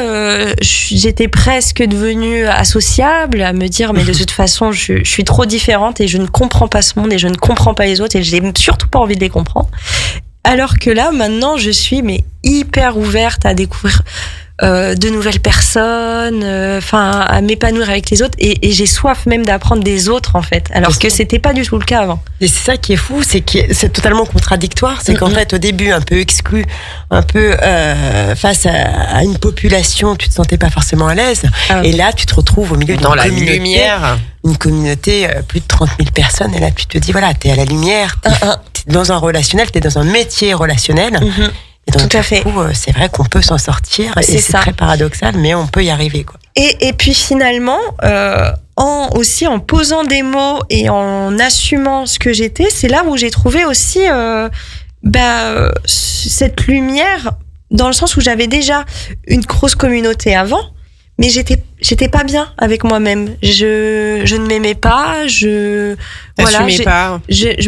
j'étais presque devenue associable à me dire mais de toute façon je suis trop différente et je ne comprends pas ce monde et je ne comprends pas les autres et j'ai surtout pas envie de les comprendre. Alors que là maintenant je suis hyper ouverte à découvrir de nouvelles personnes, à m'épanouir avec les autres et j'ai soif même d'apprendre des autres en fait, alors que c'était pas du tout le cas avant. Et c'est ça qui est fou, c'est que c'est totalement contradictoire, c'est qu'en fait au début un peu exclu, un peu face à une population, tu te sentais pas forcément à l'aise et là tu te retrouves au milieu dans la lumière, une communauté plus de 30 000 personnes et là tu te dis voilà, t'es à la lumière, t'es dans un relationnel, t'es dans un métier relationnel. Et donc, tout à fait. Du coup, c'est vrai qu'on peut s'en sortir. C'est très paradoxal, mais on peut y arriver, quoi. Et puis finalement, en posant des mots et en assumant ce que j'étais, c'est là où j'ai trouvé aussi cette lumière, dans le sens où j'avais déjà une grosse communauté avant, mais j'étais pas bien avec moi-même. Je ne m'aimais pas, je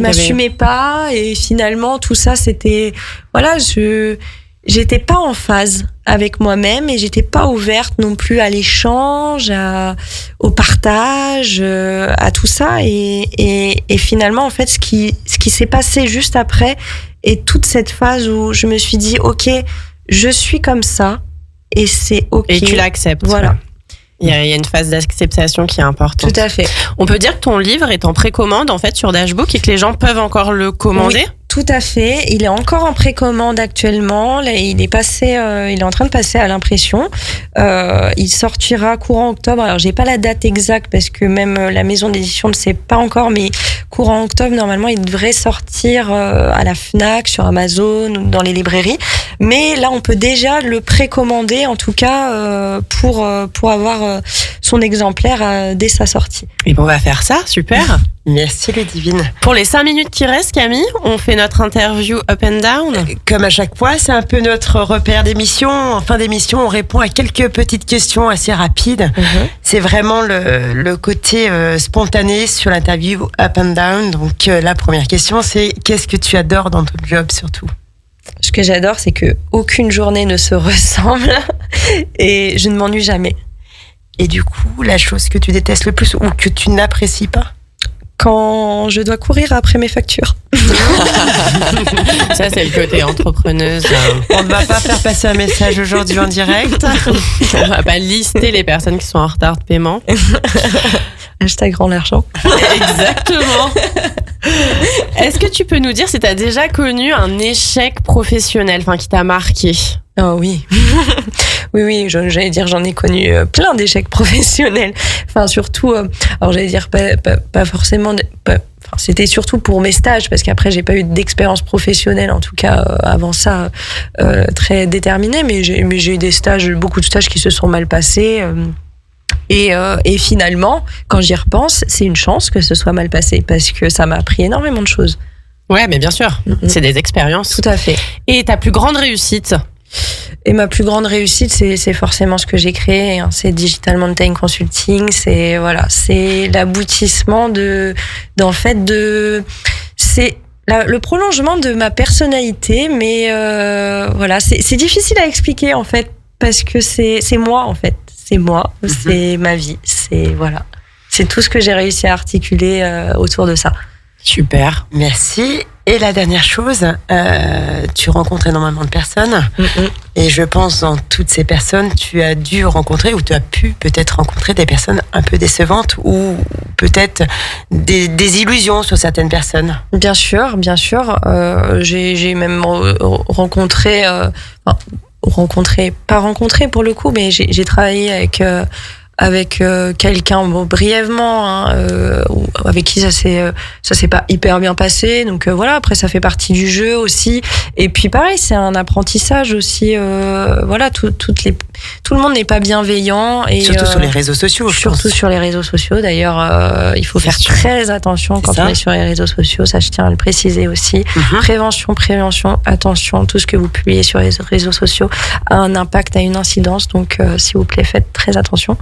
m'assumais pas et finalement tout ça c'était j'étais pas en phase avec moi-même et j'étais pas ouverte non plus à l'échange, au partage, à tout ça et finalement en fait ce qui s'est passé juste après et toute cette phase où je me suis dit ok, je suis comme ça. Et c'est ok. Et tu l'acceptes. Voilà. Il y a une phase d'acceptation qui est importante. Tout à fait. On peut dire que ton livre est en précommande en fait sur Dashbook et que les gens peuvent encore le commander. Oui, tout à fait. Il est encore en précommande actuellement. Là, il est en train de passer à l'impression. Il sortira courant octobre. Alors, j'ai pas la date exacte parce que même la maison d'édition ne sait pas encore, mais courant octobre, normalement, il devrait sortir à la Fnac, sur Amazon ou dans les librairies. Mais là, on peut déjà le précommander, en tout cas, pour avoir son exemplaire dès sa sortie. Et bon, on va faire ça, super. Merci Ludivine. Pour les 5 minutes qui restent, Camille, on fait notre interview up and down. Comme à chaque fois, c'est un peu notre repère d'émission. En fin d'émission, on répond à quelques petites questions assez rapides. C'est vraiment le côté spontané sur l'interview up and down. Donc la première question, c'est qu'est-ce que tu adores dans ton job surtout ? Ce que j'adore, c'est que aucune journée ne se ressemble et je ne m'ennuie jamais. Et du coup, la chose que tu détestes le plus ou que tu n'apprécies pas ? Quand je dois courir après mes factures. Ça, c'est le côté entrepreneuse. On ne va pas faire passer un message aujourd'hui en direct. On va pas lister les personnes qui sont en retard de paiement. Hashtag rend l'argent. Exactement. Est-ce que tu peux nous dire si tu as déjà connu un échec professionnel, qui t'a marqué ? Oh oui. Oui, j'allais dire, j'en ai connu plein d'échecs professionnels. Surtout, alors j'allais dire pas forcément, c'était surtout pour mes stages, parce qu'après j'ai pas eu d'expérience professionnelle, en tout cas avant ça, très déterminée, mais j'ai eu beaucoup de stages qui se sont mal passés. Et finalement, quand j'y repense, c'est une chance que ce soit mal passé, parce que ça m'a appris énormément de choses. Ouais, mais bien sûr, c'est des expériences. Tout à fait. Et ta plus grande réussite ? Et ma plus grande réussite, c'est forcément ce que j'ai créé. C'est Digital Mountain Consulting. C'est l'aboutissement c'est le prolongement de ma personnalité. Mais c'est difficile à expliquer en fait parce que c'est moi en fait. C'est moi, c'est ma vie. C'est tout ce que j'ai réussi à articuler autour de ça. Super. Merci. Et la dernière chose, tu rencontres énormément de personnes. Et je pense dans toutes ces personnes, tu as dû rencontrer ou tu as pu peut-être rencontrer des personnes un peu décevantes ou peut-être des illusions sur certaines personnes. Bien sûr. J'ai même rencontré, pas rencontré pour le coup, mais j'ai travaillé avec quelqu'un brièvement avec qui ça s'est pas hyper bien passé, donc voilà, après ça fait partie du jeu aussi, et puis pareil, c'est un apprentissage aussi, voilà, tout le monde n'est pas bienveillant, et surtout sur les réseaux sociaux, sur les réseaux sociaux d'ailleurs, il faut faire très attention quand on est sur les réseaux sociaux, ça je tiens à le préciser aussi. Prévention, attention, tout ce que vous publiez sur les réseaux sociaux a un impact, a une incidence, donc s'il vous plaît, faites très attention.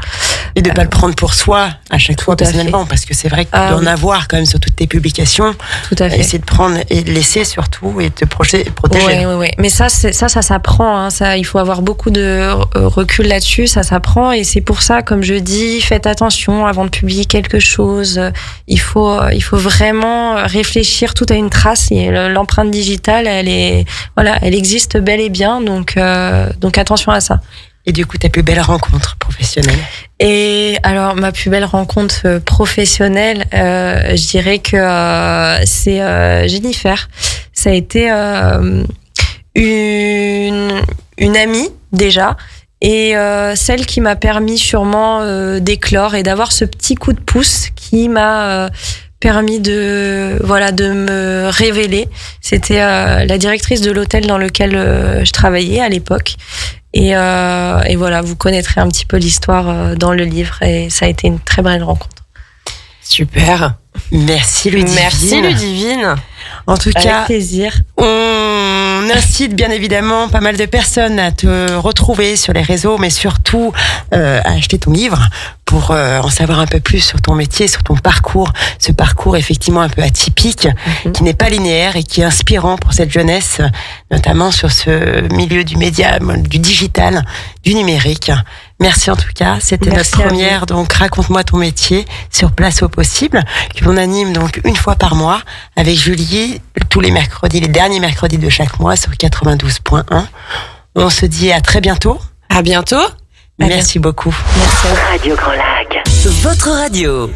Et de ne pas le prendre pour soi à chaque fois personnellement, parce que c'est vrai que tu dois en avoir quand même sur toutes tes publications. Tout à fait. Essayer de prendre et de laisser surtout et de te protéger. Oui. Mais ça s'apprend. Hein. Ça, il faut avoir beaucoup de recul là-dessus. Ça s'apprend, et c'est pour ça, comme je dis, faites attention avant de publier quelque chose. Il faut vraiment réfléchir. Tout a une trace. Et l'empreinte digitale, elle existe bel et bien. Donc attention à ça. Et du coup, ta plus belle rencontre professionnelle? Et alors, ma plus belle rencontre professionnelle, je dirais que c'est Jennifer. Ça a été une amie déjà, et celle qui m'a permis sûrement d'éclore et d'avoir ce petit coup de pouce qui m'a permis de me révéler. C'était la directrice de l'hôtel dans lequel je travaillais à l'époque. Et voilà, vous connaîtrez un petit peu l'histoire dans le livre, et ça a été une très belle rencontre. Super. Merci Ludivine. En tout cas, avec plaisir. On incite bien évidemment pas mal de personnes à te retrouver sur les réseaux, mais surtout à acheter ton livre pour en savoir un peu plus sur ton métier, sur ton parcours. Ce parcours effectivement un peu atypique, qui n'est pas linéaire et qui est inspirant pour cette jeunesse, notamment sur ce milieu du média, du digital, du numérique. Merci en tout cas, c'était notre première, donc raconte-moi ton métier sur Place au Possible, que l'on anime donc une fois par mois avec Julie, tous les mercredis, les derniers mercredis de chaque mois sur 92.1. On se dit à très bientôt. À bientôt. Merci beaucoup. Merci. Radio Grand Lac. Votre radio.